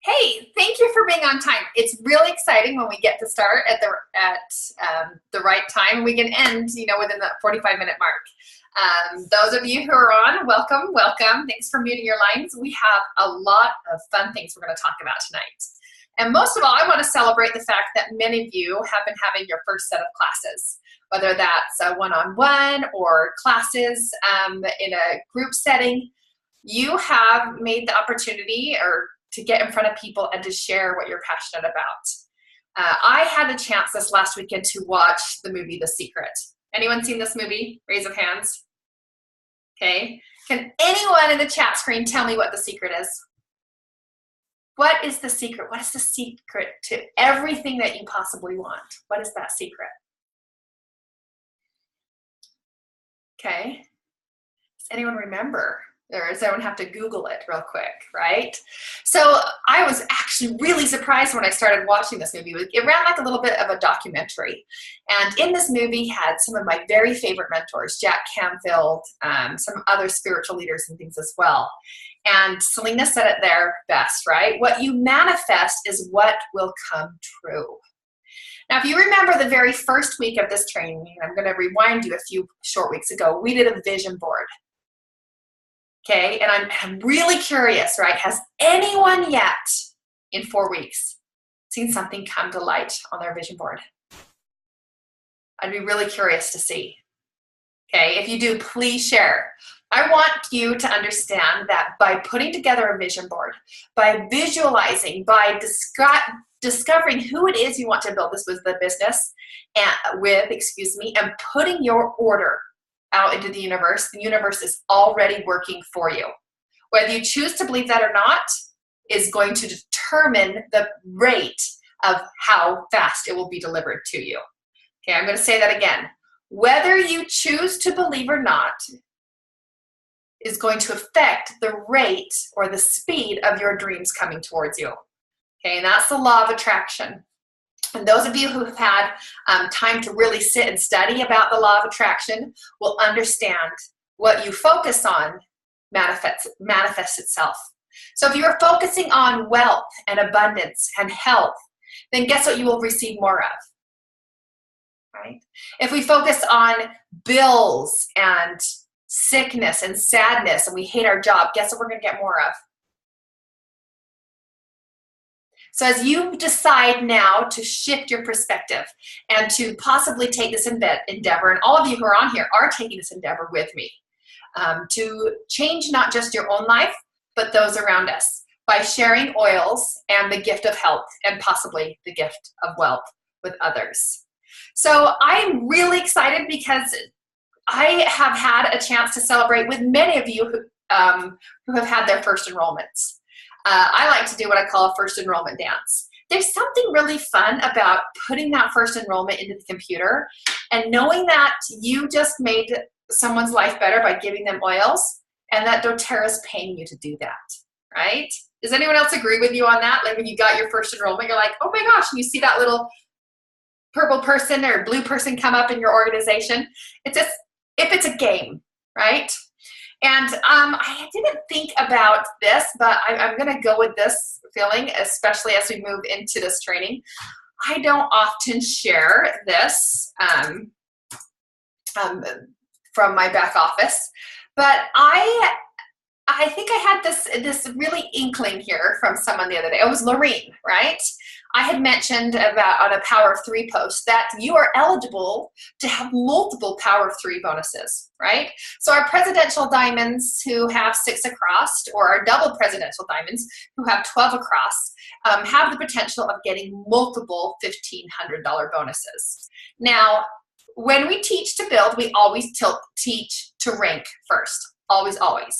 Hey, thank you for being on time. It's really exciting when we get to start at the right time. We can end, within the 45-minute mark. Those of you who are on, welcome, welcome. Thanks for muting your lines. We have a lot of fun things we're going to talk about tonight. And most of all, I want to celebrate the fact that many of you have been having your first set of classes, whether that's a one-on-one or classes in a group setting. You have made the opportunity to get in front of people and to share what you're passionate about. I had a chance this last weekend to watch the movie The Secret. Anyone seen this movie? Raise of hands. Okay. Can anyone in the chat screen tell me what The Secret is? What is the secret? What is the secret to everything that you possibly want? What is that secret? Okay. Does anyone remember? Or does everyone have to Google it real quick, right? So I was actually really surprised when I started watching this movie. It ran like a little bit of a documentary. And in this movie had some of my very favorite mentors, Jack Canfield, some other spiritual leaders and things as well. And Selena said it there best, right? What you manifest is what will come true. Now, if you remember the very first week of this training, I'm going to rewind you a few short weeks ago, we did a vision board. Okay, and I'm really curious, right? Has anyone yet in 4 weeks seen something come to light on their vision board? I'd be really curious to see. Okay, if you do, please share. I want you to understand that by putting together a vision board, by visualizing, by discovering who it is you want to build this with the business and putting your order out into the universe is already working for you. Whether you choose to believe that or not is going to determine the rate of how fast it will be delivered to you. Okay, I'm going to say that again. Whether you choose to believe or not is going to affect the rate or the speed of your dreams coming towards you. Okay, and that's the law of attraction. And those of you who have had time to really sit and study about the law of attraction will understand what you focus on manifests itself. So if you are focusing on wealth and abundance and health, then guess what you will receive more of, right? If we focus on bills and sickness and sadness and we hate our job, guess what we're going to get more of? So as you decide now to shift your perspective and to possibly take this endeavor, and all of you who are on here are taking this endeavor with me, to change not just your own life, but those around us by sharing oils and the gift of health and possibly the gift of wealth with others. So I'm really excited because I have had a chance to celebrate with many of you who have had their first enrollments. I like to do what I call a first enrollment dance. There's something really fun about putting that first enrollment into the computer and knowing that you just made someone's life better by giving them oils and that doTERRA is paying you to do that, right? Does anyone else agree with you on that? Like when you got your first enrollment, you're like, oh my gosh, and you see that little purple person or blue person come up in your organization. It's just, if it's a game, right? And I didn't think about this, but I'm going to go with this feeling, especially as we move into this training. I don't often share this from my back office, but I think I had this really inkling here from someone the other day. It was Lorene, right? I had mentioned about on a Power of 3 post that you are eligible to have multiple Power of 3 bonuses, right? So our presidential diamonds who have 6 across, or our double presidential diamonds who have 12 across, have the potential of getting multiple $1,500 bonuses. Now, when we teach to build, we always teach to rank first. Always,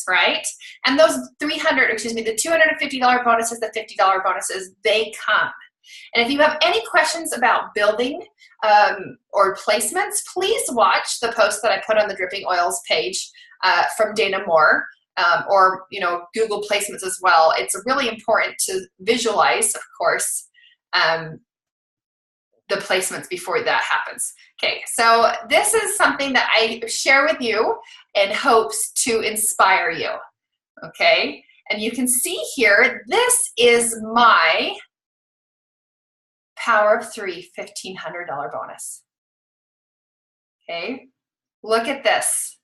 right? And those the $250 bonuses, the $50 bonuses, they come. And if you have any questions about building or placements, please watch the post that I put on the Dripping Oils page from Dana Moore, or Google placements as well. It's really important to visualize, of course, the placements before that happens. Okay, so this is something that I share with you in hopes to inspire you, okay? And you can see here, this is my Power of 3 $1,500 bonus. Okay, look at this.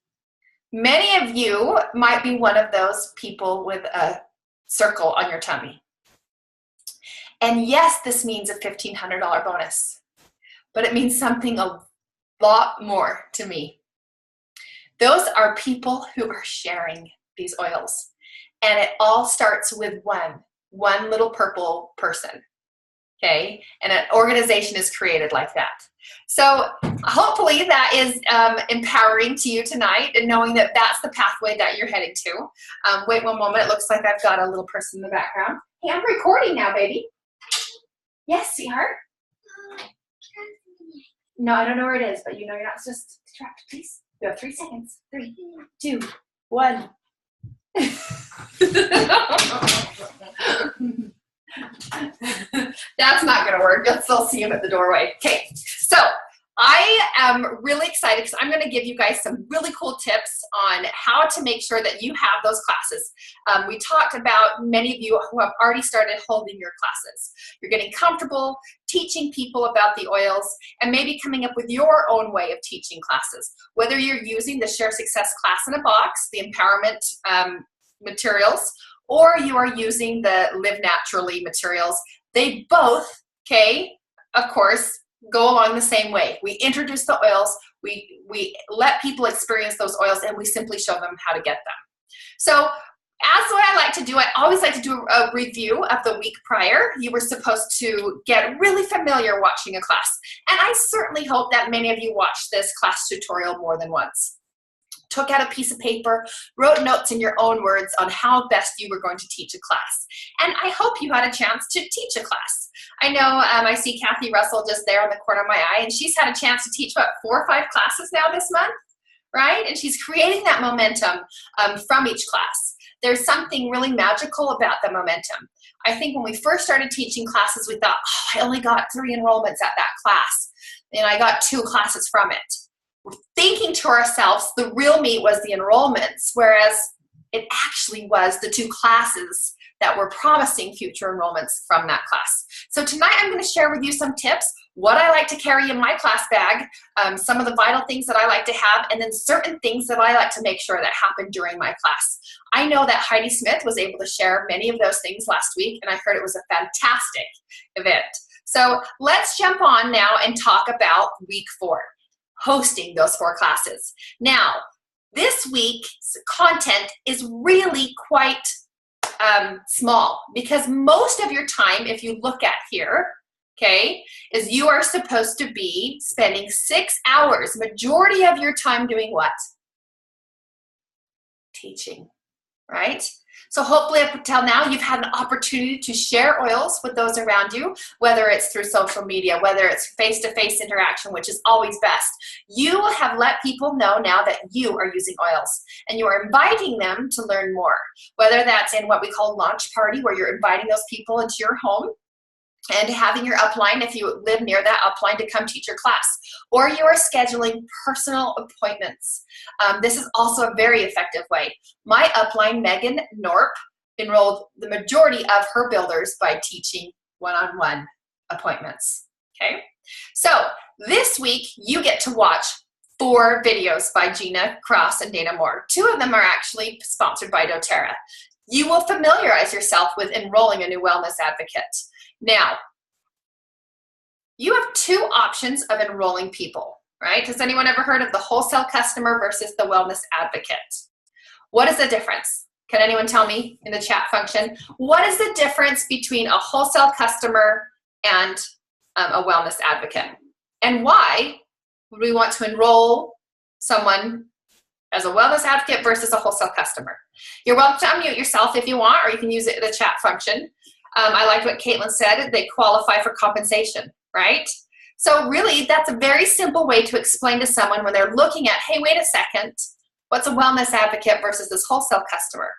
Many of you might be one of those people with a circle on your tummy. And yes, this means a $1,500 bonus, but it means something a lot more to me. Those are people who are sharing these oils. And it all starts with one little purple person. Okay, and an organization is created like that. So hopefully that is empowering to you tonight, and knowing that that's the pathway that you're heading to. Wait one moment, it looks like I've got a little person in the background. Hey, I'm recording now, baby. Yes, sweetheart? No, I don't know where it is, but you know you're not supposed to interrupt, please. You have 3 seconds. 3, 2, 1. That's not going to work. You'll still see him at the doorway. Okay, so I am really excited because I'm going to give you guys some really cool tips on how to make sure that you have those classes. We talked about many of you who have already started holding your classes. You're getting comfortable teaching people about the oils and maybe coming up with your own way of teaching classes. Whether you're using the Share Success class in a box, the empowerment materials, or you are using the Live Naturally materials, they both, okay, of course, go along the same way. We introduce the oils, we let people experience those oils, and we simply show them how to get them. So as what I like to do, I always like to do a review of the week prior. You were supposed to get really familiar watching a class. And I certainly hope that many of you watched this class tutorial more than once. Took out a piece of paper, wrote notes in your own words on how best you were going to teach a class. And I hope you had a chance to teach a class. I know I see Kathy Russell just there on the corner of my eye, and she's had a chance to teach, what, 4 or 5 classes now this month, right? And she's creating that momentum from each class. There's something really magical about the momentum. I think when we first started teaching classes, we thought, oh, I only got 3 enrollments at that class, and I got 2 classes from it. We're thinking to ourselves the real meat was the enrollments, whereas it actually was the 2 classes that were promising future enrollments from that class. So tonight I'm going to share with you some tips, what I like to carry in my class bag, some of the vital things that I like to have, and then certain things that I like to make sure that happen during my class. I know that Heidi Smith was able to share many of those things last week, and I heard it was a fantastic event. So let's jump on now and talk about week 4. Hosting those 4 classes. Now, this week's content is really quite small, because most of your time, if you look at here, okay, is you are supposed to be spending 6 hours, majority of your time doing what? Teaching, right? So hopefully up until now, you've had an opportunity to share oils with those around you, whether it's through social media, whether it's face-to-face interaction, which is always best. You have let people know now that you are using oils, and you are inviting them to learn more, whether that's in what we call launch party, where you're inviting those people into your home and having your upline, if you live near that upline, to come teach your class, or you are scheduling personal appointments. This is also a very effective way. My upline, Megan Norp, enrolled the majority of her builders by teaching one-on-one appointments, okay? So this week, you get to watch 4 videos by Gina Cross and Dana Moore. 2 of them are actually sponsored by doTERRA. You will familiarize yourself with enrolling a new wellness advocate. Now, you have 2 options of enrolling people, right? Has anyone ever heard of the wholesale customer versus the wellness advocate? What is the difference? Can anyone tell me in the chat function? What is the difference between a wholesale customer and a wellness advocate? And why would we want to enroll someone as a wellness advocate versus a wholesale customer? You're welcome to unmute yourself if you want, or you can use it in the chat function. I liked what Caitlin said, they qualify for compensation, right? So really, that's a very simple way to explain to someone when they're looking at, hey, wait a second, what's a wellness advocate versus this wholesale customer?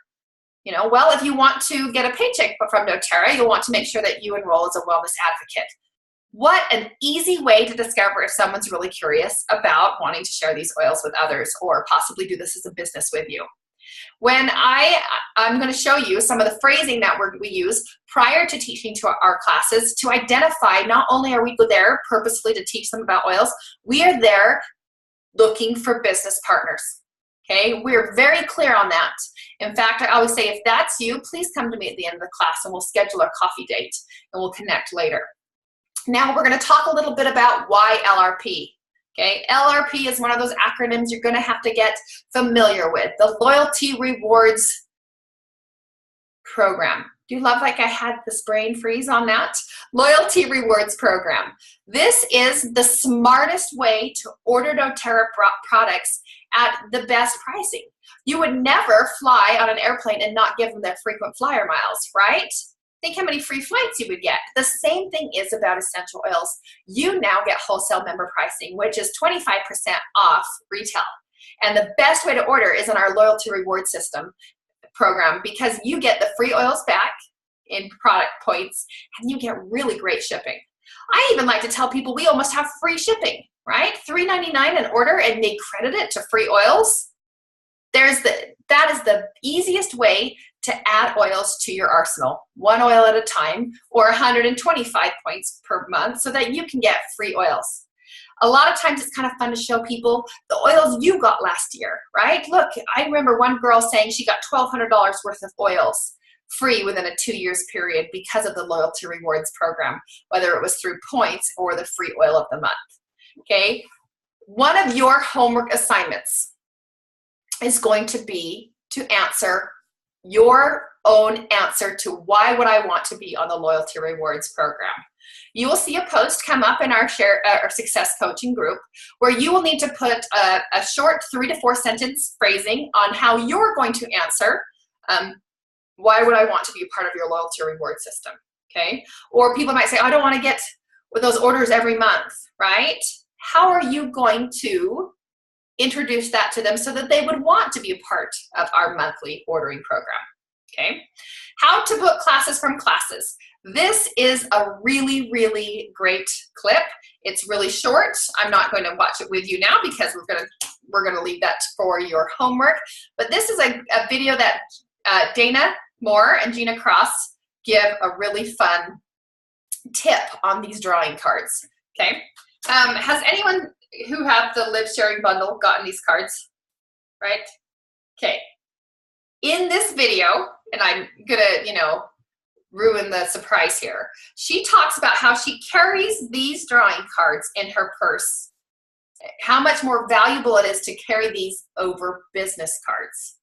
You know, well, if you want to get a paycheck from doTERRA, you'll want to make sure that you enroll as a wellness advocate. What an easy way to discover if someone's really curious about wanting to share these oils with others, or possibly do this as a business with you. When I'm going to show you some of the phrasing that we use prior to teaching to our classes to identify not only are we there purposefully to teach them about oils, we are there looking for business partners. Okay, we're very clear on that. In fact, I always say, if that's you, please come to me at the end of the class and we'll schedule a coffee date and we'll connect later. Now we're going to talk a little bit about why LRP. Okay, LRP is one of those acronyms you're going to have to get familiar with. The Loyalty Rewards Program. Do you love like I had this brain freeze on that? Loyalty Rewards Program. This is the smartest way to order doTERRA products at the best pricing. You would never fly on an airplane and not give them their frequent flyer miles, right? Think how many free flights you would get. The same thing is about essential oils. You now get wholesale member pricing, which is 25% off retail. And the best way to order is in our loyalty reward system program, because you get the free oils back in product points and you get really great shipping. I even like to tell people we almost have free shipping, right? $3.99 an order and they credit it to free oils. That is the easiest way to add oils to your arsenal, one oil at a time, or 125 points per month so that you can get free oils. A lot of times it's kind of fun to show people the oils you got last year, right? Look, I remember one girl saying she got $1,200 worth of oils free within a 2 years period because of the Loyalty Rewards Program, whether it was through points or the free oil of the month, okay? One of your homework assignments is going to be to answer your own answer to why would I want to be on the Loyalty Rewards Program. You will see a post come up in our success coaching group where you will need to put a short 3 to 4 sentence phrasing on how you're going to answer why would I want to be a part of your loyalty reward system, okay? Or people might say, I don't want to get with those orders every month, right? How are you going to introduce that to them so that they would want to be a part of our monthly ordering program, okay? How to book classes from classes. This is a really, really great clip. It's really short. I'm not going to watch it with you now because we're gonna leave that for your homework. But this is a video that Dana Moore and Gina Cross give a really fun tip on these drawing cards, okay? Has anyone who have the Live Sharing Bundle gotten these cards, right? Okay. In this video, and I'm gonna, ruin the surprise here, she talks about how she carries these drawing cards in her purse, how much more valuable it is to carry these over business cards.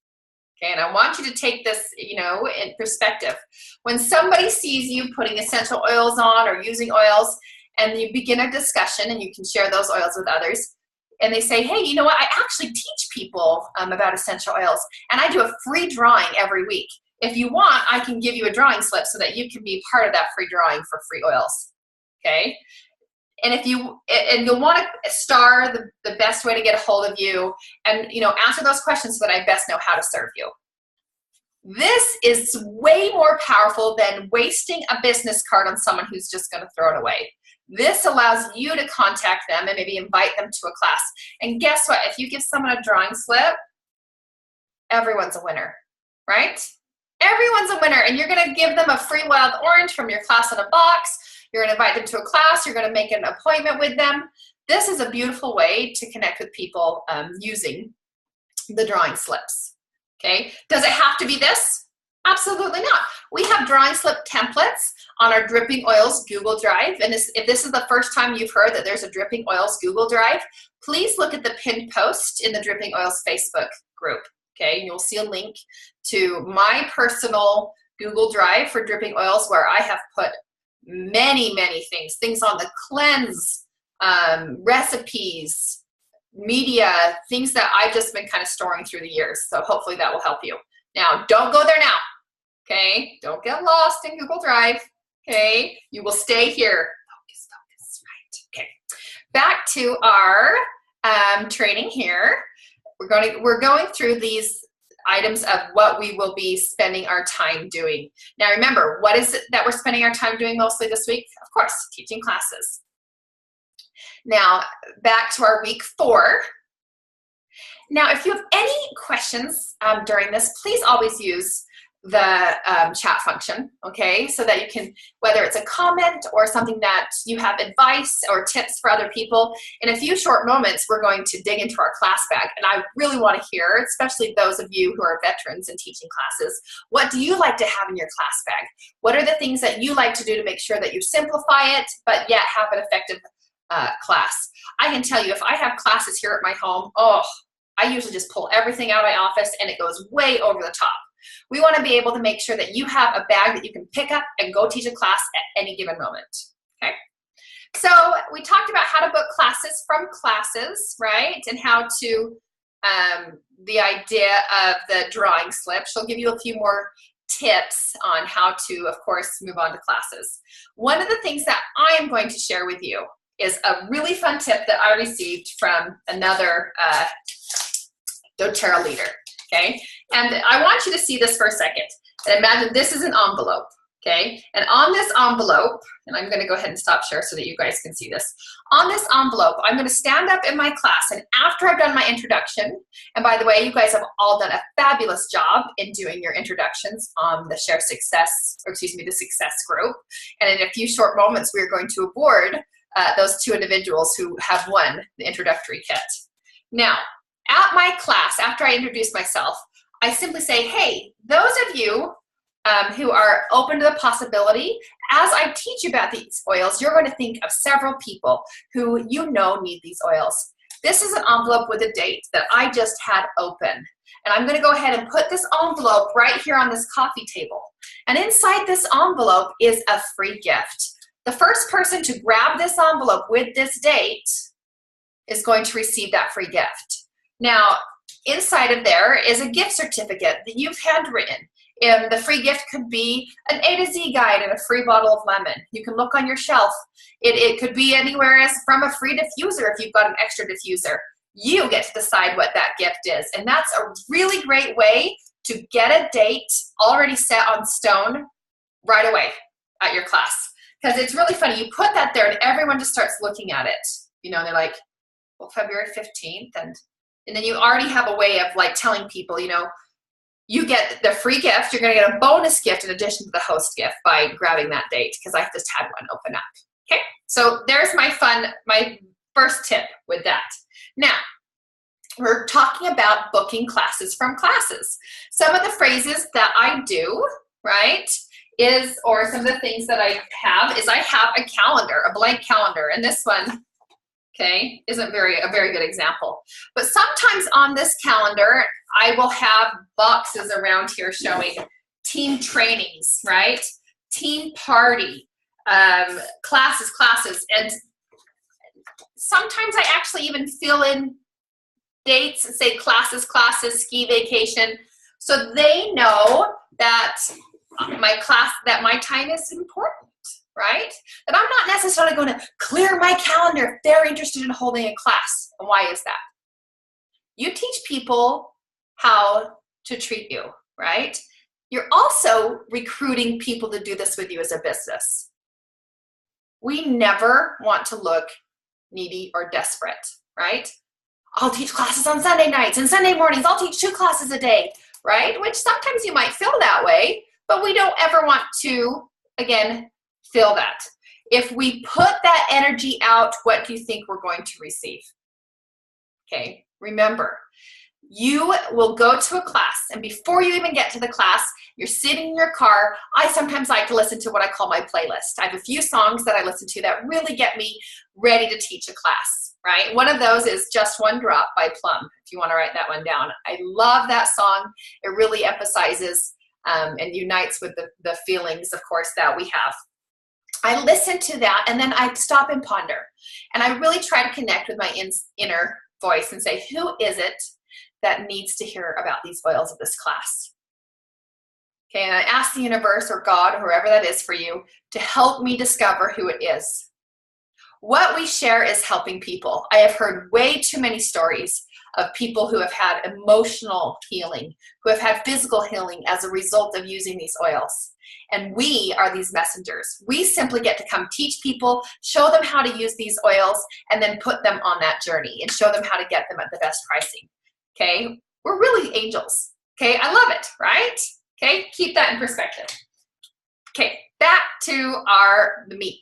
Okay, and I want you to take this, in perspective. When somebody sees you putting essential oils on or using oils, and you begin a discussion and you can share those oils with others, and they say, hey, you know what, I actually teach people about essential oils, and I do a free drawing every week. If you want, I can give you a drawing slip so that you can be part of that free drawing for free oils, okay? And you'll want to star the best way to get a hold of you and, answer those questions so that I best know how to serve you. This is way more powerful than wasting a business card on someone who's just going to throw it away. This allows you to contact them and maybe invite them to a class. And guess what? If you give someone a drawing slip, everyone's a winner, right? Everyone's a winner, and you're going to give them a free wild orange from your class in a box. You're going to invite them to a class. You're going to make an appointment with them. This is a beautiful way to connect with people using the drawing slips, okay? Does it have to be this? Absolutely not. We have drawing slip templates on our Dripping Oils Google Drive, and if this is the first time you've heard that there's a Dripping Oils Google Drive, please look at the pinned post in the Dripping Oils Facebook group, okay? You'll see a link to my personal Google Drive for Dripping Oils where I have put many, many things on the cleanse, recipes, media, things that I've just been kind of storing through the years. So hopefully that will help you. Now, don't go there now, okay? Don't get lost in Google Drive, okay? You will stay here. Focus, right, okay. Back to our training here. We're going through these items of what we will be spending our time doing. Now remember, what is it that we're spending our time doing mostly this week? Of course, teaching classes. Now, back to our week 4. Now, if you have any questions during this, please always use the chat function, okay? So that you can, whether it's a comment or something that you have advice or tips for other people, in a few short moments, we're going to dig into our class bag. And I really want to hear, especially those of you who are veterans in teaching classes, what do you like to have in your class bag? What are the things that you like to do to make sure that you simplify it, but yet have an effective class? I can tell you, if I have classes here at my home, I usually just pull everything out of my office and it goes way over the top. We want to be able to make sure that you have a bag that you can pick up and go teach a class at any given moment, okay? So we talked about how to book classes from classes, right? And how to, the idea of the drawing slip. She'll give you a few more tips on how to, of course, move on to classes. One of the things that I am going to share with you is a really fun tip that I received from another doTERRA leader, okay? And I want you to see this for a second. And imagine this is an envelope, okay? And on this envelope, and I'm gonna go ahead and stop share so that you guys can see this. On this envelope, I'm gonna stand up in my class, and after I've done my introduction, and by the way, you guys have all done a fabulous job in doing your introductions on the Share Success, or excuse me, the Success group. And in a few short moments, we're going to award those 2 individuals who have won the introductory kit. Now, at my class, after I introduce myself, I simply say, hey, those of you who are open to the possibility, as I teach you about these oils, you're going to think of several people who you know need these oils. This is an envelope with a date that I just had open. And I'm going to go ahead and put this envelope right here on this coffee table. And inside this envelope is a free gift. The first person to grab this envelope with this date is going to receive that free gift. Now, inside of there is a gift certificate that you've handwritten. And the free gift could be an A to Z guide and a free bottle of lemon. You can look on your shelf. It could be anywhere as from a free diffuser if you've got an extra diffuser. You get to decide what that gift is. And that's a really great way to get a date already set on stone right away at your class. Because it's really funny. You put that there and everyone just starts looking at it. You know, they're like, well, February 15th. And then you already have a way of like telling people, you know, you get the free gift, you're gonna get a bonus gift in addition to the host gift by grabbing that date, because I just had one open up, okay? So there's my first tip with that. Now, we're talking about booking classes from classes. Some of the phrases that I do, right, or some of the things that I have is I have a calendar, a blank calendar, and this one, okay, isn't a very good example. But sometimes on this calendar, I will have boxes around here showing team trainings, right? Team party, classes. And sometimes I actually even fill in dates and say classes, ski vacation. So they know that my time is important, right? That I'm not necessarily going to clear my calendar if they're interested in holding a class. And why is that? You teach people how to treat you, right? You're also recruiting people to do this with you as a business. We never want to look needy or desperate, right? I'll teach classes on Sunday nights and Sunday mornings. I'll teach 2 classes a day, right? Which sometimes you might feel that way, but we don't ever want to, again, feel that. If we put that energy out, what do you think we're going to receive? Okay, remember, you will go to a class, and before you even get to the class, you're sitting in your car. I sometimes like to listen to what I call my playlist. I have a few songs that I listen to that really get me ready to teach a class, right? One of those is Just One Drop by Plum, if you want to write that one down. I love that song. It really emphasizes and unites with the feelings, of course, that we have. I listen to that, and then I stop and ponder. And I really try to connect with my inner voice and say, who is it that needs to hear about these oils of this class? Okay, and I ask the universe or God, or whoever that is for you, to help me discover who it is. What we share is helping people. I have heard way too many stories of people who have had emotional healing, who have had physical healing as a result of using these oils. And we are these messengers. We simply get to come teach people, show them how to use these oils, and then put them on that journey and show them how to get them at the best pricing. okay? We're really angels, okay? I love it, right? Okay, keep that in perspective. Okay, back to the meat.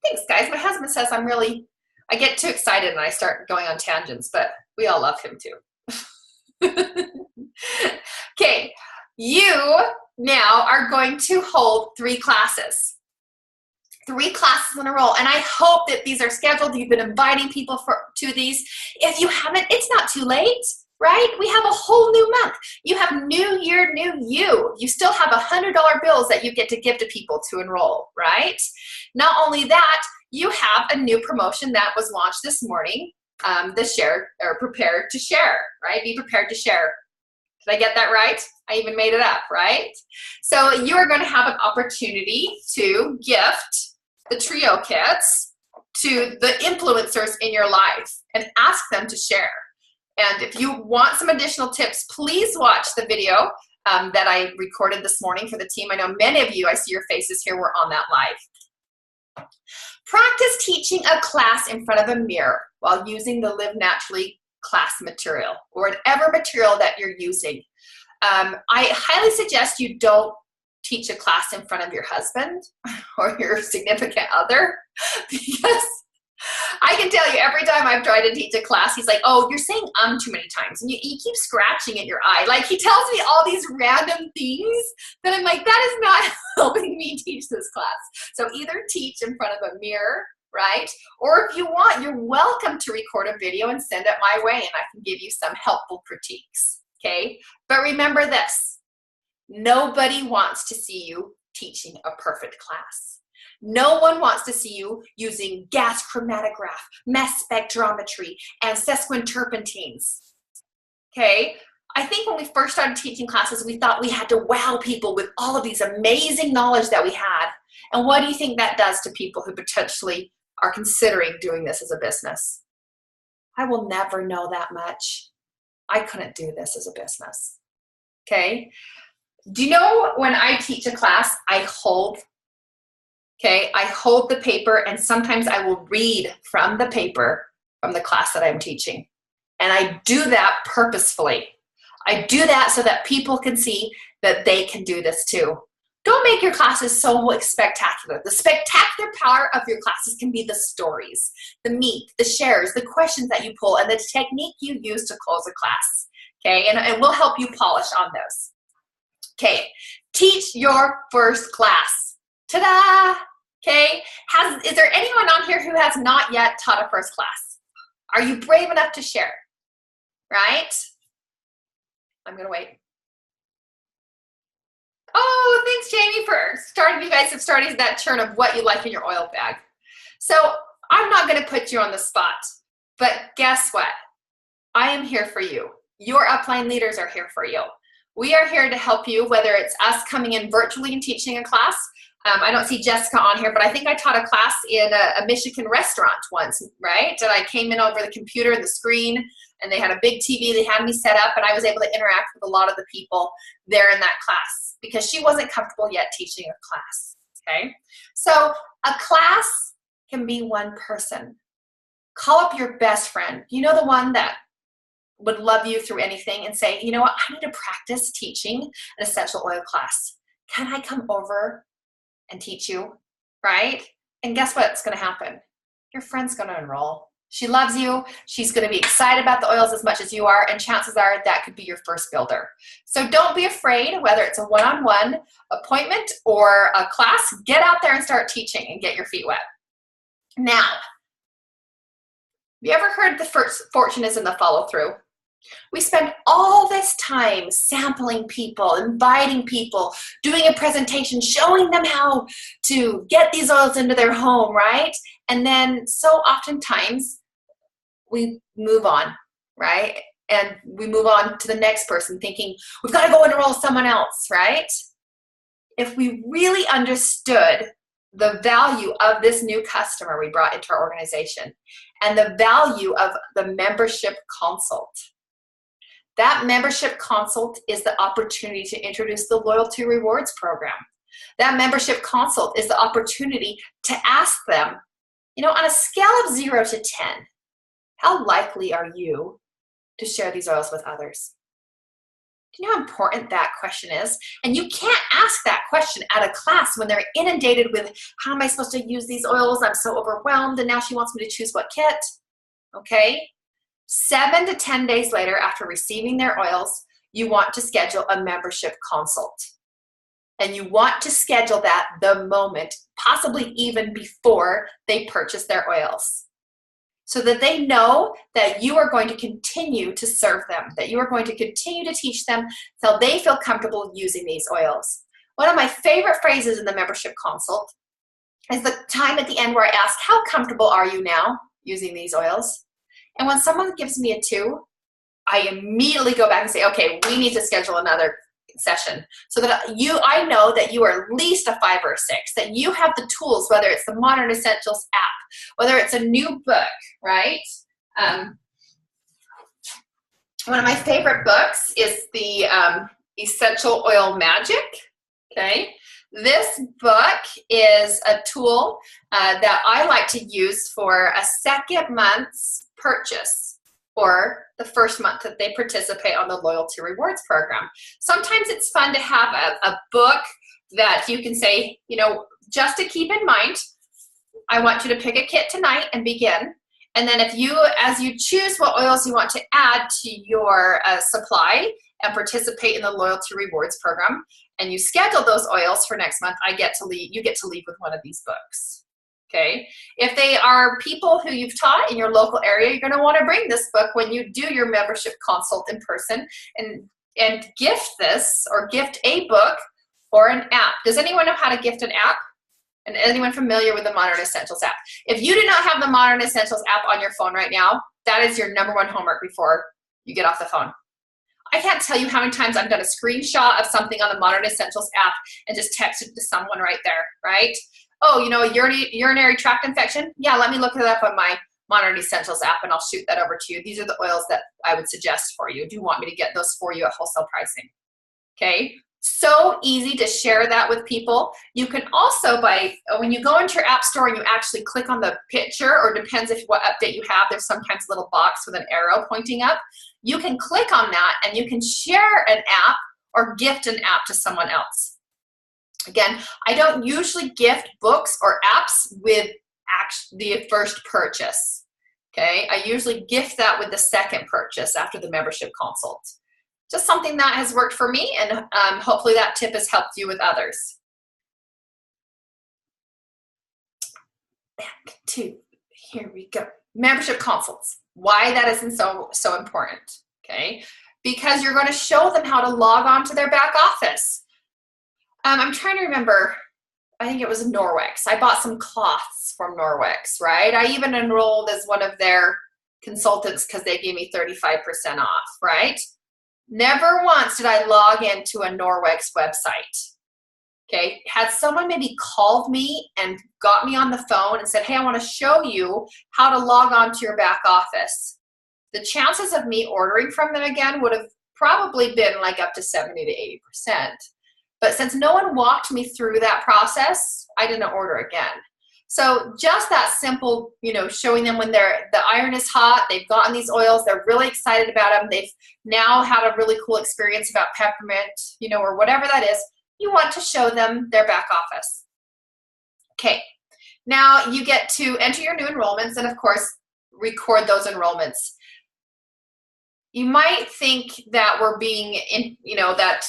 Thanks, guys. My husband says I get too excited and I start going on tangents, but we all love him too. Okay, you now are going to hold 3 classes. 3 classes in a row, and I hope that these are scheduled. You've been inviting people to these. If you haven't, it's not too late, right? We have a whole new month. You have new year, new you. You still have $100 bills that you get to give to people to enroll, right? Not only that, you have a new promotion that was launched this morning, the share or prepared to share, right? Be prepared to share. Did I get that right? I even made it up, right? So you are going to have an opportunity to gift the trio kits to the influencers in your life and ask them to share. And if you want some additional tips, please watch the video that I recorded this morning for the team. I know many of you, I see your faces here, were on that live. Practice teaching a class in front of a mirror while using the Live Naturally class material or whatever material that you're using. I highly suggest you don't teach a class in front of your husband or your significant other, because I can tell you every time I've tried to teach a class, he's like, oh, you're saying too many times, and you keep scratching at your eye. Like, he tells me all these random things that I'm like, that is not helping me teach this class. So either teach in front of a mirror, right? Or if you want, you're welcome to record a video and send it my way, and I can give you some helpful critiques, okay? But remember this, nobody wants to see you teaching a perfect class. No one wants to see you using gas chromatograph, mass spectrometry, and sesquiterpenes, okay? I think when we first started teaching classes, we thought we had to wow people with all of these amazing knowledge that we had. And what do you think that does to people who potentially are considering doing this as a business? I will never know that much. I couldn't do this as a business, okay? Do you know when I teach a class, I hold the paper, and sometimes I will read from the paper from the class that I'm teaching. And I do that purposefully. I do that so that people can see that they can do this too. Don't make your classes so spectacular. The spectacular power of your classes can be the stories, the meat, the shares, the questions that you pull, and the technique you use to close a class, okay? And we'll help you polish on those. Okay, teach your first class. Ta-da! Okay, is there anyone on here who has not yet taught a first class? Are you brave enough to share? Right? I'm gonna wait. Oh, thanks, Jamie, for starting. You guys have started that churn of what you like in your oil bag. So I'm not gonna put you on the spot, but guess what? I am here for you. Your upline leaders are here for you. We are here to help you, whether it's us coming in virtually and teaching a class. I don't see Jessica on here, but I think I taught a class in a Michigan restaurant once, right? And I came in over the computer and the screen, and they had a big TV they had me set up, and I was able to interact with a lot of the people there in that class because she wasn't comfortable yet teaching a class, okay? So a class can be one person. Call up your best friend. You know, the one that would love you through anything, and say, you know what, I need to practice teaching an essential oil class. Can I come over and teach you, right? And guess what's gonna happen? Your friend's gonna enroll. She loves you. She's gonna be excited about the oils as much as you are, and chances are that could be your first builder. So don't be afraid, whether it's a one-on-one appointment or a class, get out there and start teaching and get your feet wet. Now, have you ever heard the first fortune is in the follow-through? We spend all this time sampling people, inviting people, doing a presentation, showing them how to get these oils into their home, right? And then so oftentimes we move on, right? And we move on to the next person thinking, we've got to go enroll someone else, right? If we really understood the value of this new customer we brought into our organization and the value of the membership consult, that membership consult is the opportunity to introduce the loyalty rewards program. That membership consult is the opportunity to ask them, you know, on a scale of 0 to 10, how likely are you to share these oils with others? Do you know how important that question is? And you can't ask that question at a class when they're inundated with, how am I supposed to use these oils? I'm so overwhelmed, and now she wants me to choose what kit. Okay? 7 to 10 days later, after receiving their oils, you want to schedule a membership consult. And you want to schedule that the moment, possibly even before they purchase their oils, so that they know that you are going to continue to serve them, that you are going to continue to teach them till they feel comfortable using these oils. One of my favorite phrases in the membership consult is the time at the end where I ask, how comfortable are you now using these oils? And when someone gives me a 2, I immediately go back and say, okay, we need to schedule another session, so that I know that you are at least a 5 or a 6, that you have the tools, whether it's the Modern Essentials app, whether it's a new book, right? One of my favorite books is the Essential Oil Magic, okay? This book is a tool that I like to use for a second month's purchase, or the first month that they participate on the Loyalty Rewards program. Sometimes it's fun to have a book that you can say, you know, just to keep in mind, I want you to pick a kit tonight and begin. And then if you, as you choose what oils you want to add to your supply and participate in the Loyalty Rewards program, and you schedule those oils for next month, you get to leave with one of these books. Okay, if they are people who you've taught in your local area, you're going to want to bring this book when you do your membership consult in person, and gift this, or gift a book or an app. Does anyone know how to gift an app? And anyone familiar with the Modern Essentials app? If you do not have the Modern Essentials app on your phone right now, that is your #1 homework before you get off the phone. I can't tell you how many times I've done a screenshot of something on the Modern Essentials app and just texted to someone right there, right? Oh, you know, a urinary tract infection? Yeah, let me look it up on my Modern Essentials app and I'll shoot that over to you. These are the oils that I would suggest for you. Do you want me to get those for you at wholesale pricing? Okay, so easy to share that with people. You can also, when you go into your app store and you actually click on the picture, or depends if what update you have, there's sometimes a little box with an arrow pointing up. You can click on that and you can share an app or gift an app to someone else. Again, I don't usually gift books or apps with the first purchase, okay? I usually gift that with the second purchase after the membership consult. Just something that has worked for me, and hopefully that tip has helped you with others. Back to, here we go. Membership consults. Why that isn't so important, okay? Because you're going to show them how to log on to their back office. I'm trying to remember, I think it was Norwex. I bought some cloths from Norwex, right? I even enrolled as one of their consultants because they gave me 35% off, right? Never once did I log into a Norwex website, okay? Had someone maybe called me and got me on the phone and said, hey, I want to show you how to log on to your back office, the chances of me ordering from them again would have probably been like up to 70 to 80%. But since no one walked me through that process, I didn't order again. So just that simple, you know, showing them when the iron is hot, they've gotten these oils, they're really excited about them, they've now had a really cool experience about peppermint, you know, or whatever that is, you want to show them their back office. Okay, now you get to enter your new enrollments and of course, record those enrollments. You might think that we're being, that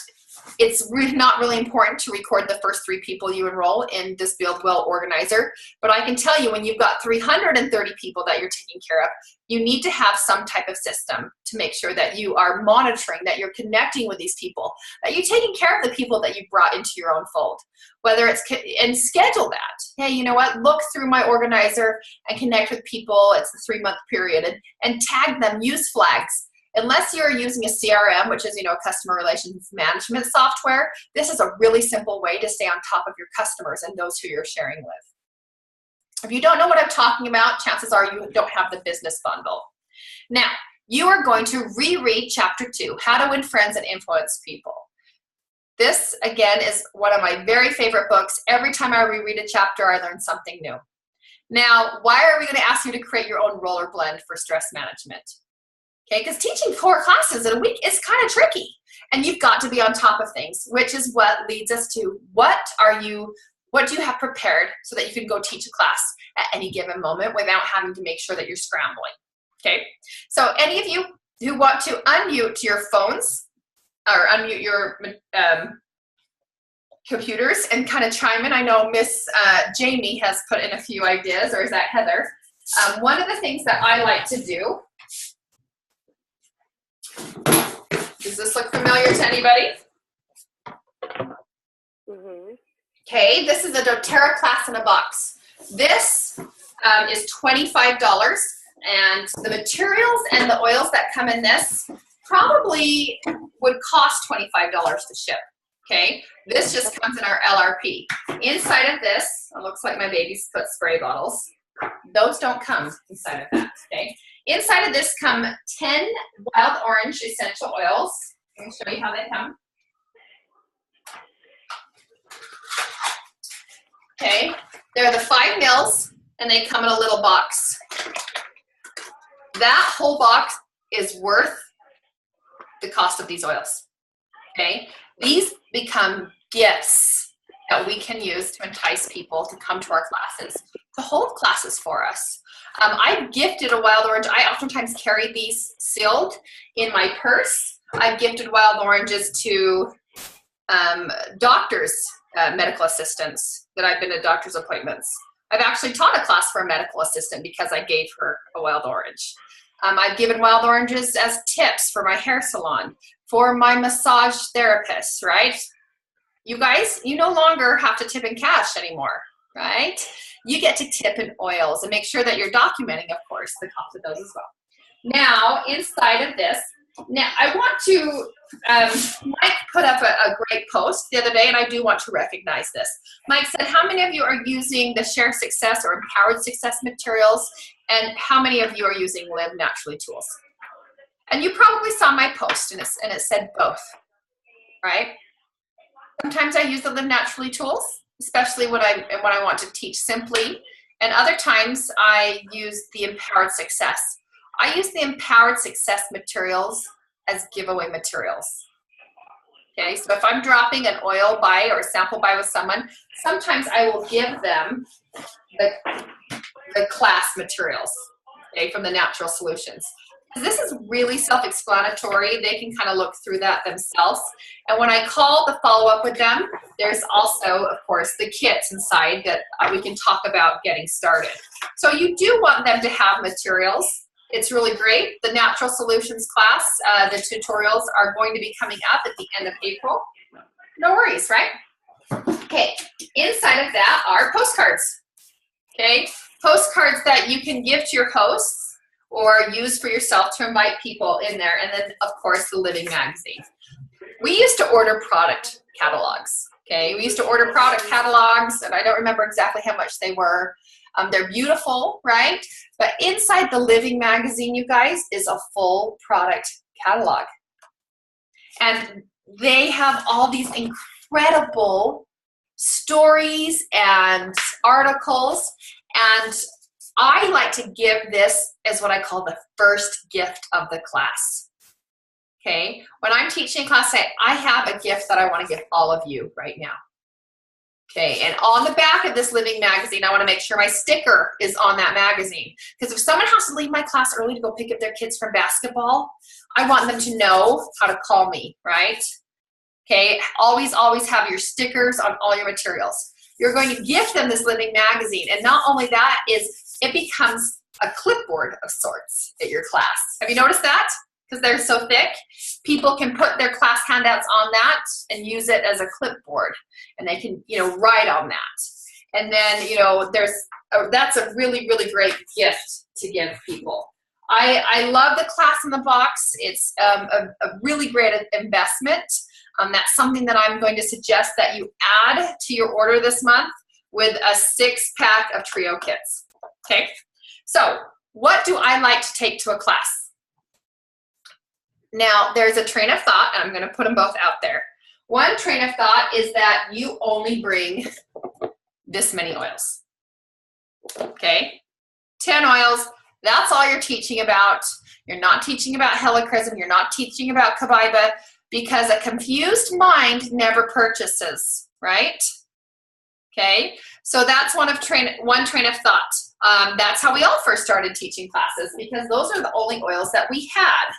it's not really important to record the first 3 people you enroll in this Build Well organizer, but I can tell you when you've got 330 people that you're taking care of, you need to have some type of system to make sure that you are monitoring, that you're connecting with these people, that you're taking care of the people that you brought into your own fold, and schedule that. Hey, you know what, look through my organizer and connect with people, it's the 3-month period, and tag them, use flags. Unless you're using a CRM, which is, customer relations management software, this is a really simple way to stay on top of your customers and those who you're sharing with. If you don't know what I'm talking about, chances are you don't have the business bundle. Now, you are going to reread Chapter 2, How to Win Friends and Influence People. This, again, is one of my very favorite books. Every time I reread a chapter, I learn something new. Now, why are we going to ask you to create your own roller blend for stress management? Okay, because teaching 4 classes in a week is kind of tricky. And you've got to be on top of things, which is what leads us to what do you have prepared so that you can go teach a class at any given moment without having to make sure that you're scrambling. Okay, so any of you who want to unmute your phones or unmute your computers and kind of chime in. I know Miss Jamie has put in a few ideas, or is that Heather? One of the things that I like to do, does this look familiar to anybody? Mm-hmm. Okay, this is a doTERRA class in a box. This is $25, and the materials and the oils that come in this probably would cost $25 to ship. Okay, this just comes in our LRP. Inside of this, it looks like my baby's put spray bottles. Those don't come inside of that, okay? Inside of this come 10 wild orange essential oils. Let me show you how they come. Okay, they're the 5 mils, and they come in a little box. That whole box is worth the cost of these oils, okay? These become gifts that we can use to entice people to come to our classes, to hold classes for us. I've gifted a wild orange. I oftentimes carry these sealed in my purse. I've gifted wild oranges to doctors, medical assistants that I've been at doctor's appointments. I've actually taught a class for a medical assistant because I gave her a wild orange. I've given wild oranges as tips for my hair salon, for my massage therapist, right? You guys, you no longer have to tip in cash anymore, right? You get to tip in oils, and make sure that you're documenting, of course, the cost of those as well. Now, inside of this, now I want to, Mike put up a great post the other day, and I do want to recognize this. Mike said, how many of you are using the Share Success or Empowered Success materials, and how many of you are using Live Naturally tools? And you probably saw my post, and it said both, right? Sometimes I use the Live Naturally tools, especially when I want to teach simply, and other times I use the Empowered Success. I use the Empowered Success materials as giveaway materials. Okay, so if I'm dropping an oil buy or a sample buy with someone, sometimes I will give them the class materials, okay, from the Natural Solutions. This is really self-explanatory. They can kind of look through that themselves. And when I call the follow-up with them, there's also, of course, the kits inside that we can talk about getting started. So you do want them to have materials. It's really great. The Natural Solutions class, the tutorials are going to be coming up at the end of April. No worries, right? Okay, inside of that are postcards. Okay, postcards that you can give to your hosts or use for yourself to invite people in there. And then, of course, the Living Magazine. We used to order product catalogs, okay? We used to order product catalogs, and I don't remember exactly how much they were. They're beautiful, right? But inside the Living Magazine, you guys, is a full product catalog. And they have all these incredible stories and articles, and I like to give this as what I call the first gift of the class. Okay, when I'm teaching class, I have a gift that I want to give all of you right now. Okay, and on the back of this Living Magazine, I want to make sure my sticker is on that magazine. Because if someone has to leave my class early to go pick up their kids from basketball, I want them to know how to call me, right? Okay, always, always have your stickers on all your materials. You're going to gift them this Living Magazine, and not only that, it becomes a clipboard of sorts at your class. Have you noticed that? Because they're so thick, people can put their class handouts on that and use it as a clipboard, and they can, write on that. And then, that's a really, really great gift to give people. I love the class in the box. It's a really great investment. That's something that I'm going to suggest that you add to your order this month with a 6-pack of trio kits. Okay, so what do I like to take to a class? Now, there's a train of thought, and I'm going to put them both out there. One train of thought is that you only bring this many oils. Okay, 10 oils, that's all you're teaching about. You're not teaching about helichrysum. You're not teaching about carbide, because a confused mind never purchases, right? Okay, so that's one train of thought. That's how we all first started teaching classes, because those are the only oils that we had.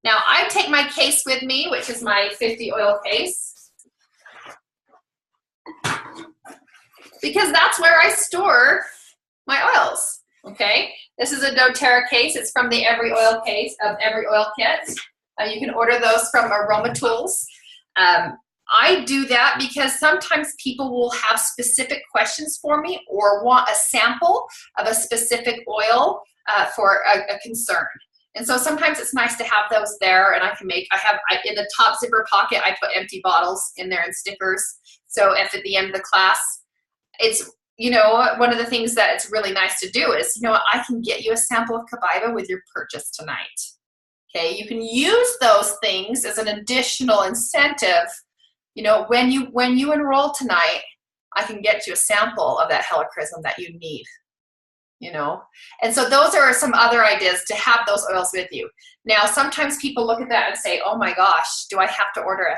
Now, I take my case with me, which is my 50 oil case, because that's where I store my oils, okay? This is a doTERRA case. It's from the Every Oil case of Every Oil kit. You can order those from Aroma Tools. I do that because sometimes people will have specific questions for me or want a sample of a specific oil for a concern. And so sometimes it's nice to have those there, and in the top zipper pocket, I put empty bottles in there and stickers. So if at the end of the class, it's, one of the things that it's really nice to do is, I can get you a sample of carbide with your purchase tonight. Okay, you can use those things as an additional incentive. When you enroll tonight, I can get you a sample of that helichrysum that you need. And so those are some other ideas to have those oils with you. Now, sometimes people look at that and say, oh my gosh, do I have to order a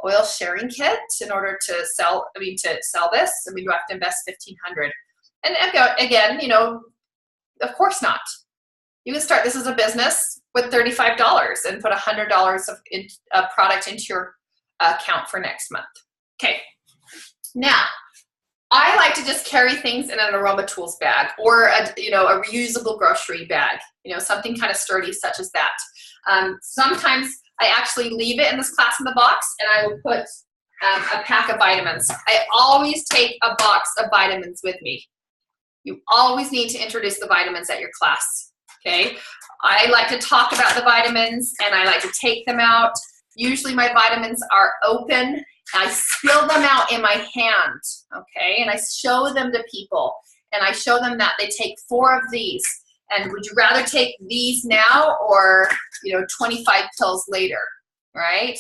oil sharing kit in order to sell this? Do I have to invest $1,500? And again, of course not. You can start this as a business with $35 and put $100 of product into your account for next month. Okay. Now, I like to just carry things in an Aroma Tools bag, or a reusable grocery bag, something kind of sturdy such as that. Sometimes I actually leave it in this class in the box, and I will put a pack of vitamins. I always take a box of vitamins with me. You always need to introduce the vitamins at your class, okay? I like to talk about the vitamins, and I like to take them out. Usually my vitamins are open. I spill them out in my hand, okay? And I show them to people, and I show them that they take 4 of these. And would you rather take these now or, 25 pills later, right?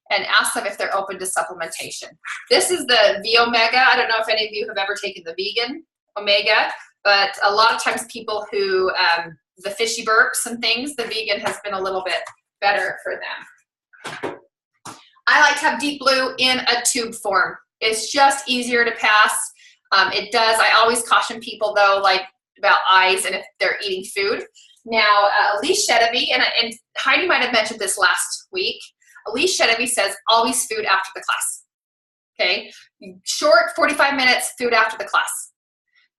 And ask them if they're open to supplementation. This is the V-Omega. I don't know if any of you have ever taken the vegan Omega, but a lot of times people who, the fishy burps and things, the vegan has been a little bit better for them. I like to have Deep Blue in a tube form. It's just easier to pass. I always caution people though, about eyes and if they're eating food. Now, Elise Shedevy, and Heidi might have mentioned this last week, Elise Shedevy says always food after the class, okay? Short 45 minutes, food after the class,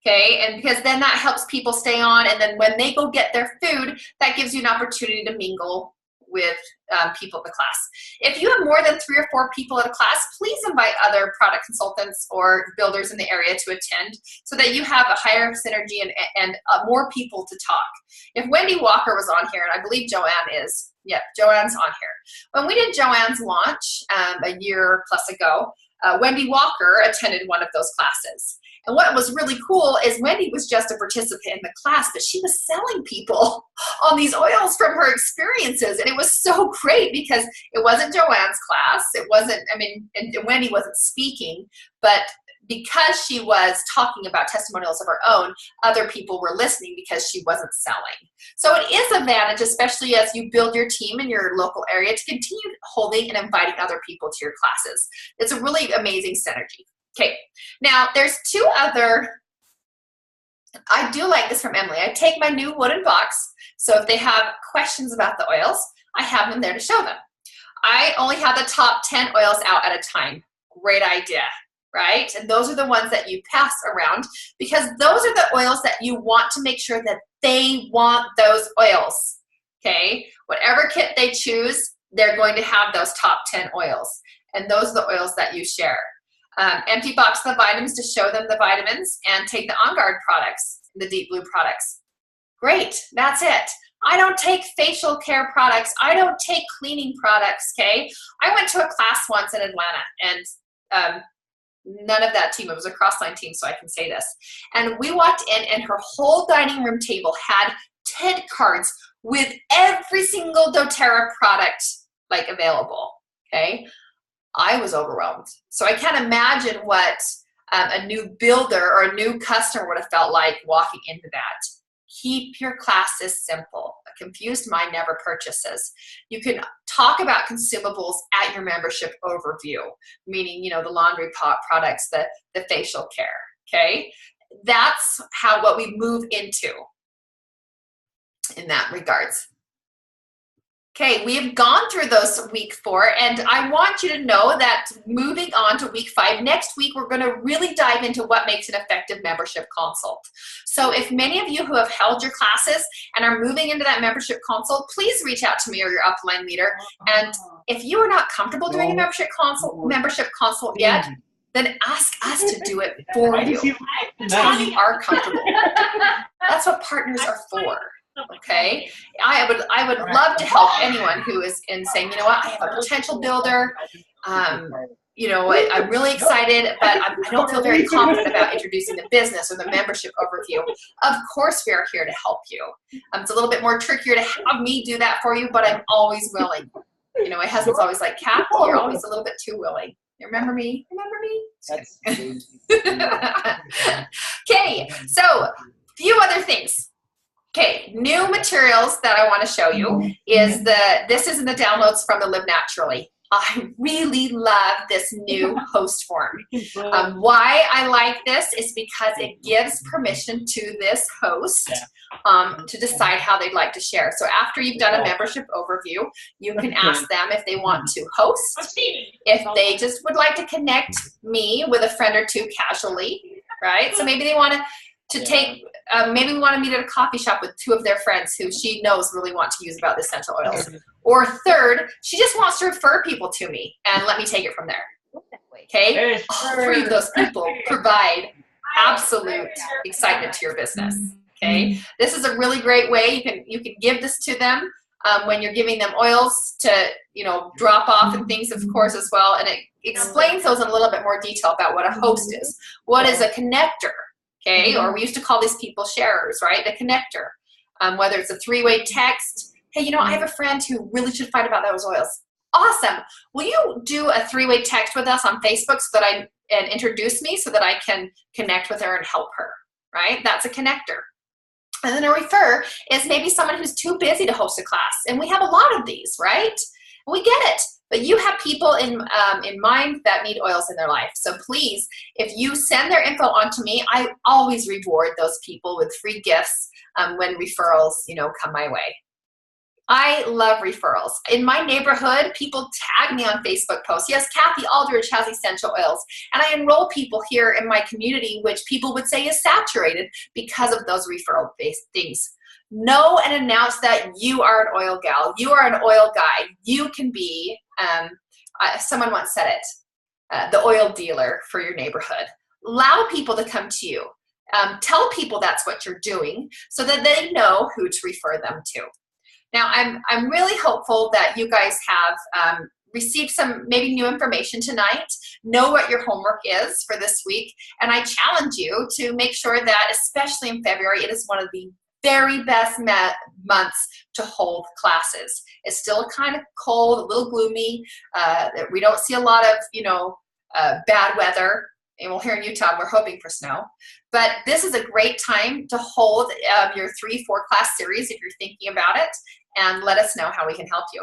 okay? And because then that helps people stay on, and then when they go get their food, that gives you an opportunity to mingle with people at the class. If you have more than 3 or 4 people at a class, please invite other product consultants or builders in the area to attend so that you have a higher synergy and more people to talk. If Wendy Walker was on here, and I believe Joanne is, yep, Joanne's on here. When we did Joanne's launch a year plus ago, Wendy Walker attended one of those classes. And what was really cool is Wendy was just a participant in the class, but she was selling people on these oils from her experiences. And it was so great because it wasn't Joanne's class. It wasn't, and Wendy wasn't speaking, but because she was talking about testimonials of her own, other people were listening because she wasn't selling. So it is an advantage, especially as you build your team in your local area, to continue holding and inviting other people to your classes. It's a really amazing synergy. Okay, now there's 2 other, I do like this from Emily. I take my new wooden box, so if they have questions about the oils, I have them there to show them. I only have the top 10 oils out at a time. Great idea, right? And those are the ones that you pass around, because those are the oils that you want to make sure that they want those oils, okay? Whatever kit they choose, they're going to have those top 10 oils, and those are the oils that you share. Empty box the vitamins to show them the vitamins, and take the On Guard products, the Deep Blue products. Great, that's it. I don't take facial care products. I don't take cleaning products, okay? I went to a class once in Atlanta, and none of that team, it was a cross-line team, so I can say this. And we walked in, and her whole dining room table had TED cards with every single doTERRA product available, okay? I was overwhelmed. So I can't imagine what a new builder or a new customer would have felt like walking into that. Keep your classes simple, confused mind never purchases. You can talk about consumables at your membership overview, meaning, you know, the laundry pot products, the facial care, okay? That's what we move into in that regards. Okay, we have gone through those week 4, and I want you to know that moving on to week 5, next week we're going to really dive into what makes an effective membership consult. So if many of you who have held your classes and are moving into that membership consult, please reach out to me or your upline leader. And if you are not comfortable doing a membership consult yet, then ask us to do it for you until you are comfortable. That's what partners are for. Okay, I would love to help anyone who is in saying, you know what, I have a potential builder, you know, I'm really excited, but I don't feel very confident about introducing the business or the membership overview. Of course, we are here to help you. It's a little bit more trickier to have me do that for you, but I'm always willing. You know, my husband's always like, Kathy, you're always a little bit too willing. You remember me? Remember me? Okay, so a few other things. Okay, new materials that I want to show you is this is in the downloads from the Live Naturally. I really love this new host form. Why I like this is because it gives permission to this host to decide how they'd like to share. So after you've done a membership overview, you can ask them if they want to host, if they just would like to connect me with a friend or two casually, right? So maybe they want to take, maybe we want to meet at a coffee shop with 2 of their friends who she knows really want to use about the essential oils. Or third, she just wants to refer people to me and let me take it from there. Okay? All 3 of those people provide absolute excitement to your business. Okay? This is a really great way. You can give this to them when you're giving them oils to, you know, drop off and things, of course, as well. And it explains those in a little bit more detail about what a host is. What is a connector? Okay, or we used to call these people sharers, right? The connector. Whether it's a 3-way text, hey, you know, I have a friend who really should find about those oils. Awesome. Will you do a 3-way text with us on Facebook and introduce me so that I can connect with her and help her, right? That's a connector. And then a refer is maybe someone who's too busy to host a class. And we have a lot of these, right? We get it. But you have people in mind that need oils in their life. So please, if you send their info on to me, I always reward those people with free gifts when referrals, you know, come my way. I love referrals. In my neighborhood, people tag me on Facebook posts. Yes, Kathy Alldredge has essential oils. And I enroll people here in my community, which people would say is saturated because of those referral-based things. Know and announce that you are an oil gal. You are an oil guy. You can be, someone once said it, the oil dealer for your neighborhood. Allow people to come to you. Tell people that's what you're doing so that they know who to refer them to. Now, I'm really hopeful that you guys have received some maybe new information tonight, know what your homework is for this week, and I challenge you to make sure that, especially in February, it is one of the very best months to hold classes. It's still kind of cold, a little gloomy. We don't see a lot of, you know, bad weather. And well, here in Utah, we're hoping for snow. But this is a great time to hold your 3-4 class series if you're thinking about it, and let us know how we can help you.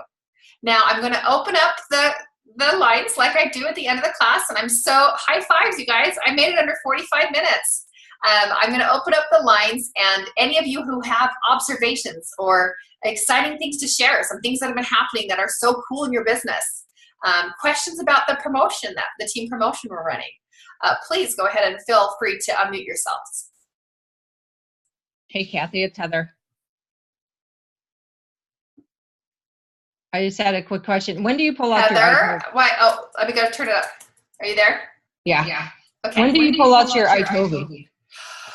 Now, I'm going to open up the lines like I do at the end of the class, and I'm so, high fives, you guys. I made it under 45 minutes. I'm going to open up the lines, and any of you who have observations or exciting things to share, some things that have been happening that are so cool in your business, questions about the promotion, the team promotion we're running, please go ahead and feel free to unmute yourselves. Hey, Kathy, it's Heather. I just had a quick question. When do you pull out your Heather, why? Oh, let me go turn it up. Are you there? Yeah. Okay. When do you pull out your iTovi?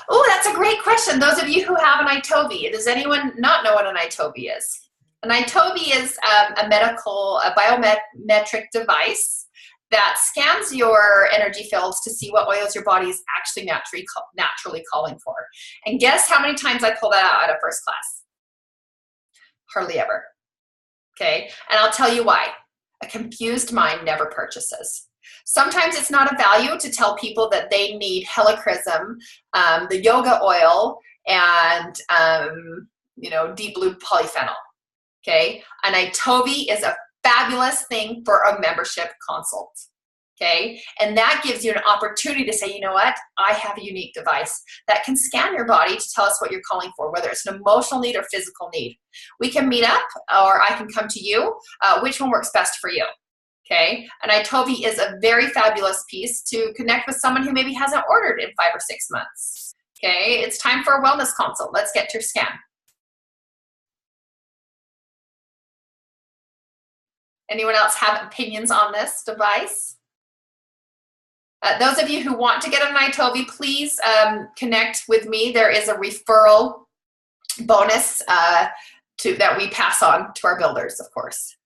Oh, that's a great question. Those of you who have an iTovi, does anyone not know what an iTovi is? An iTovi is a biometric device that scans your energy fields to see what oils your body is actually naturally calling for. And guess how many times I pull that out of first class? Hardly ever. Okay, and I'll tell you why. A confused mind never purchases. Sometimes it's not a value to tell people that they need helichrysum, the yoga oil, and deep blue polyphenol. Okay. An Itovi is a fabulous thing for a membership consult. Okay. And that gives you an opportunity to say, you know what? I have a unique device that can scan your body to tell us what you're calling for, whether it's an emotional need or physical need. We can meet up, or I can come to you. Which one works best for you? Okay. An Itovi is a very fabulous piece to connect with someone who maybe hasn't ordered in 5 or 6 months. Okay. It's time for a wellness consult. Let's get your scan. Anyone else have opinions on this device? Those of you who want to get an Itovi, please connect with me. There is a referral bonus that we pass on to our builders, of course.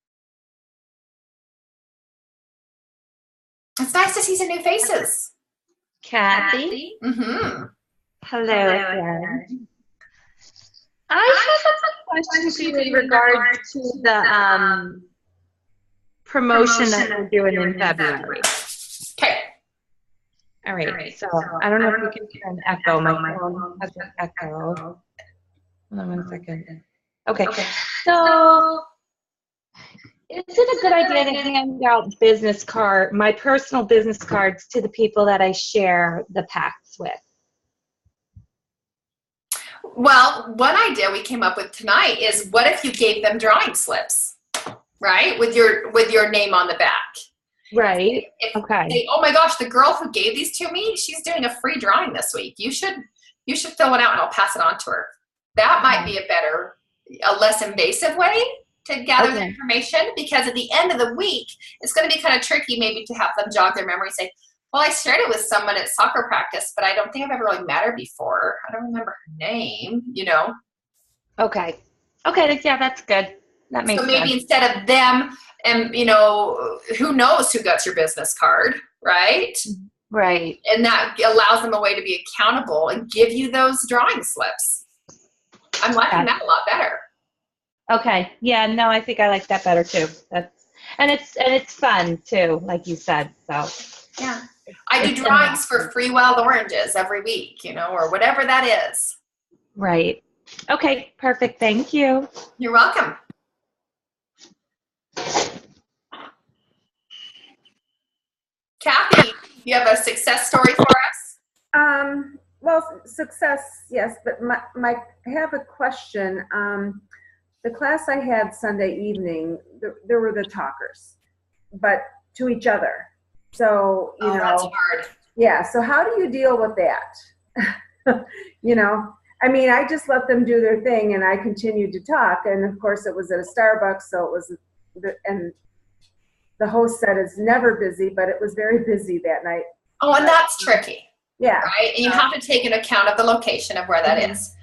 It's nice to see some new faces. Kathy? Mm-hmm. Hello again. I have a question for you in regard to the promotion that we're doing in February. Okay. All right. So I don't know if you can turn echo. My phone has an echo. Hold on 1 second. Okay. So is it a good idea to hand out my personal business cards to the people that I share the packs with? Well, one idea we came up with tonight is, what if you gave them drawing slips, right? With your name on the back. Right. Okay. Say, oh my gosh, the girl who gave these to me, she's doing a free drawing this week. You should fill one out and I'll pass it on to her. That might be a less invasive way to gather the information, because at the end of the week, it's going to be kind of tricky maybe to have them jog their memory and say, well, I shared it with someone at soccer practice, but I don't think I've ever really met her before. I don't remember her name, Okay. Okay, yeah, that's good. That makes sense. So maybe instead of them, and who knows who got your business card, right? Right. And that allows them a way to be accountable and give you those drawing slips. I'm liking that a lot better. Okay. Yeah, no, I think I like that better too. And it's fun too, like you said. So yeah. I do drawings for free wild oranges every week, or whatever that is. Right. Okay, perfect. Thank you. You're welcome. Kathy, you have a success story for us? Well, success, yes, but I have a question. The class I had Sunday evening, there were the talkers, but to each other. So, that's hard. Yeah, so how do you deal with that? I just let them do their thing and I continued to talk. And of course it was at a Starbucks, so it was, and the host said it's never busy, but it was very busy that night. Oh, and that's tricky. Yeah. Right? And you have to take into account of the location of where that is.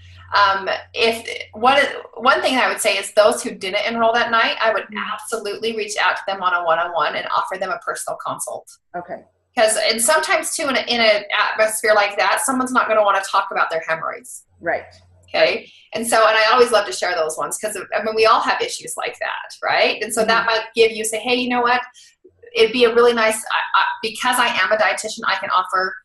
One thing I would say is those who didn't enroll that night, I would absolutely reach out to them on a one-on-one and offer them a personal consult. Okay. And sometimes too, in an atmosphere like that, someone's not going to want to talk about their hemorrhoids. Right. Okay. And I always love to share those ones because we all have issues like that, right? And so that might give you, say, hey, you know what? It'd be a really nice, because I am a dietitian, I can offer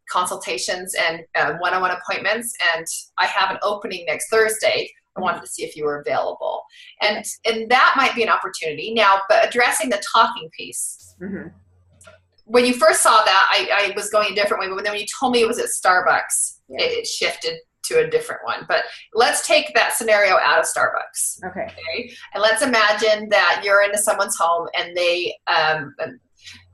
consultations and one-on-one appointments, and I have an opening next Thursday. I wanted to see if you were available, and that might be an opportunity. Now, but addressing the talking piece. Mm-hmm. When you first saw that, I was going a different way, but then when you told me it was at Starbucks, it shifted to a different one. But let's take that scenario out of Starbucks. Okay. And let's imagine that you're into someone's home and they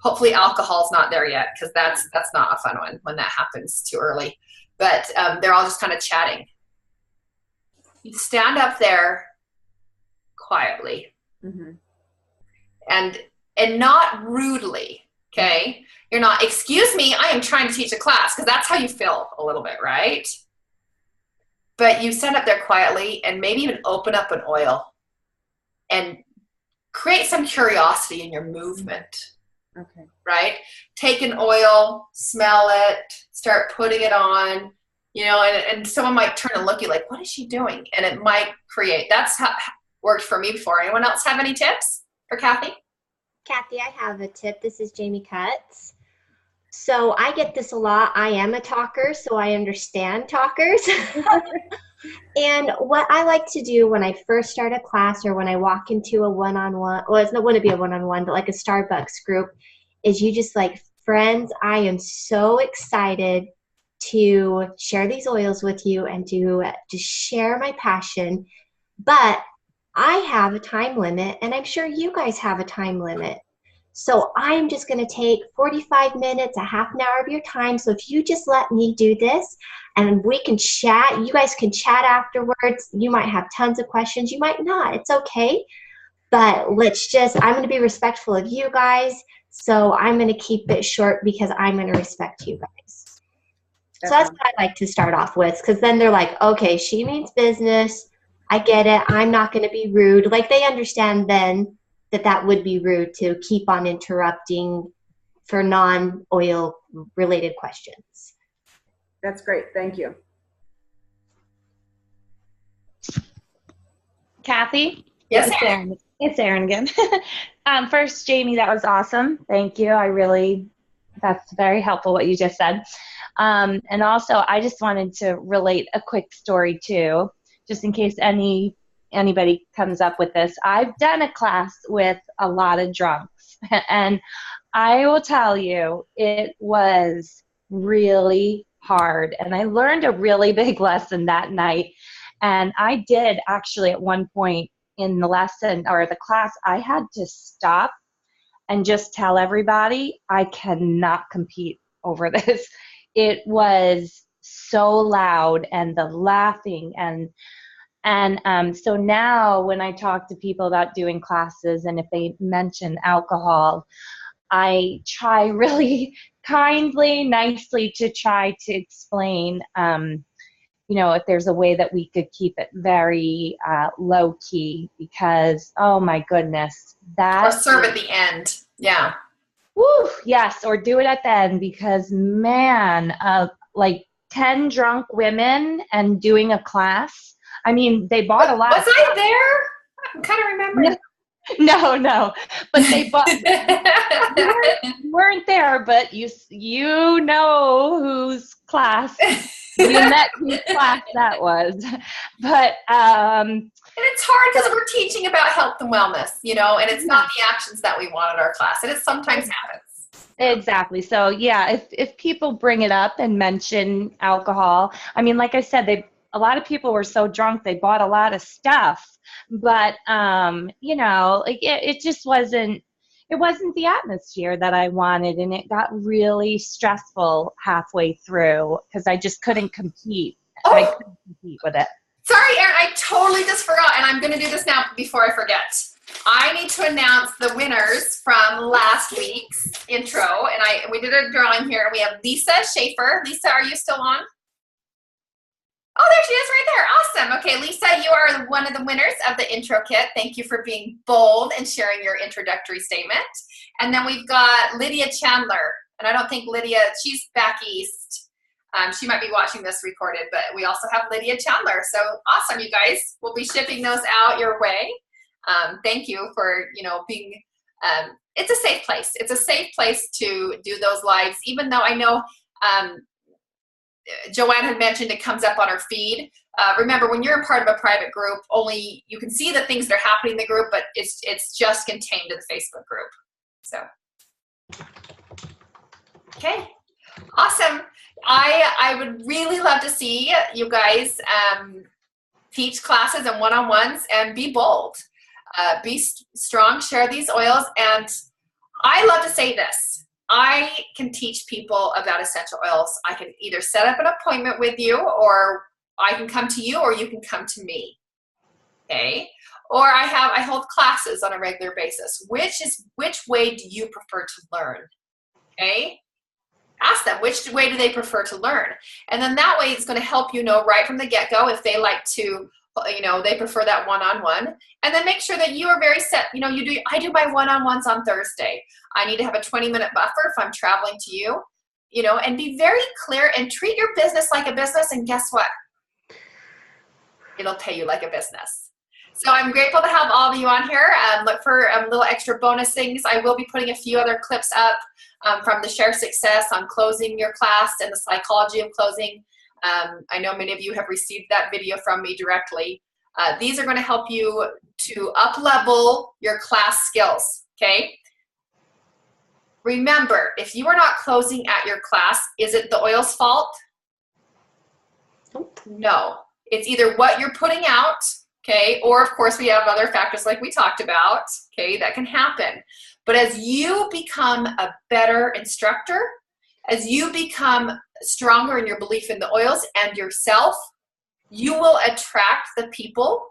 hopefully alcohol's not there yet, because that's not a fun one when that happens too early. But they're all just kind of chatting. You stand up there quietly, and not rudely. Okay, you're not, excuse me, I am trying to teach a class, because that's how you feel a little bit, right? But you stand up there quietly and maybe even open up an oil and create some curiosity in your movement. Okay. Right? Take an oil, smell it, start putting it on, and someone might turn and look at you like, what is she doing? And it might create, that's how it worked for me before. Anyone else have any tips for Kathy? Kathy, I have a tip. This is Jamie Cutts. So I get this a lot. I am a talker, so I understand talkers. And what I like to do when I first start a class or when I walk into a one-on-one, well, it wouldn't be a one-on-one, but like a Starbucks group, is you just like, friends, I am so excited to share these oils with you and to just share my passion. But I have a time limit, and I'm sure you guys have a time limit. So I'm just going to take 45 minutes, a half an hour of your time. So if you just let me do this and we can chat, you guys can chat afterwards. You might have tons of questions. You might not. It's okay. But I'm going to be respectful of you guys. So I'm going to keep it short because I'm going to respect you guys. So that's what I like to start off with, because then they're like, okay, she means business. I get it. I'm not going to be rude. Like, they understand then that would be rude to keep on interrupting for non-oil related questions. That's great. Thank you. Kathy? Yes, Erin. It's Erin again. First, Jamie, that was awesome. Thank you. That's very helpful what you just said. And also, I just wanted to relate a quick story too, just in case anybody comes up with this. I've done a class with a lot of drunks, and I will tell you, it was really hard, and I learned a really big lesson that night. And I did actually at one point in the lesson or the class, I had to stop and just tell everybody, I cannot compete over this. It was so loud, and the laughing, and so now when I talk to people about doing classes, and if they mention alcohol, I try really kindly, nicely to try to explain, if there's a way that we could keep it very low key, because, oh my goodness, or serve at the end. Yeah. Woo, yes, or do it at the end, because man, like 10 drunk women and doing a class. I mean, they bought a lot. Was I there? I'm kind of remembering. No, but they bought. you weren't there, but you know whose class. You met whose class that was. But and it's hard because we're teaching about health and wellness, and it's not the actions that we want in our class, and it sometimes happens. Exactly. So yeah, if people bring it up and mention alcohol, I mean, like I said, a lot of people were so drunk they bought a lot of stuff, but like it just wasn't the atmosphere that I wanted, and it got really stressful halfway through because I just couldn't compete. I couldn't compete with it. Sorry, Erin, I totally just forgot, and I'm going to do this now before I forget. I need to announce the winners from last week's intro, and we did a drawing here. We have Lisa Schaefer. Lisa, are you still on? Oh, there she is right there. Awesome. Okay, Lisa, you are one of the winners of the intro kit. Thank you for being bold and sharing your introductory statement. And then we've got Lydia Chandler, and I don't think Lydia, she's back east. She might be watching this recorded, but we also have Lydia Chandler. So awesome, you guys. We'll be shipping those out your way. Thank you for, being, it's a safe place. It's a safe place to do those lives, even though I know Joanne had mentioned it comes up on her feed. Remember, when you're in part of a private group, only you can see the things that are happening in the group, but it's just contained to the Facebook group. So, okay, awesome. I would really love to see you guys teach classes and one-on-ones, and be bold. Be strong, share these oils, and I love to say this. I can teach people about essential oils. I can either set up an appointment with you, or I can come to you, or you can come to me, okay? Or I hold classes on a regular basis. Which way do you prefer to learn, okay? Ask them, which way do they prefer to learn? And then that way it's going to help you know right from the get-go if they like to, they prefer that one-on-one. And then make sure that you are very set. I do my one-on-ones on Thursday. I need to have a 20-minute buffer if I'm traveling to you, and be very clear and treat your business like a business. And guess what? It'll pay you like a business. So I'm grateful to have all of you on here. Look for little extra bonus things. I will be putting a few other clips up from the Share Success on closing your class and the psychology of closing. I know many of you have received that video from me directly. These are going to help you to up-level your class skills, okay? Remember, if you are not closing at your class, is it the oil's fault? Nope. No. It's either what you're putting out, okay, or of course we have other factors like we talked about, okay, that can happen. But as you become a better instructor, as you become stronger in your belief in the oils and yourself, you will attract the people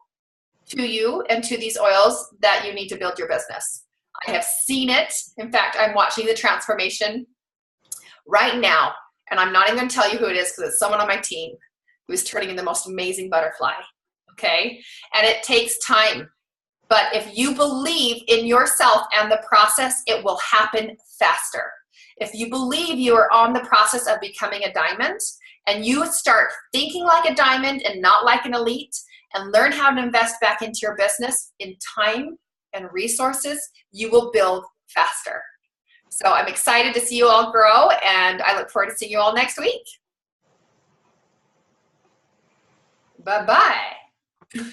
to you and to these oils that you need to build your business. I have seen it. In fact, I'm watching the transformation right now, and I'm not even going to tell you who it is because it's someone on my team who's turning into the most amazing butterfly, okay? And it takes time. But if you believe in yourself and the process, it will happen faster. If you believe you are on the process of becoming a diamond and you start thinking like a diamond and not like an elite and learn how to invest back into your business in time and resources, you will build faster. So I'm excited to see you all grow, and I look forward to seeing you all next week. Bye-bye.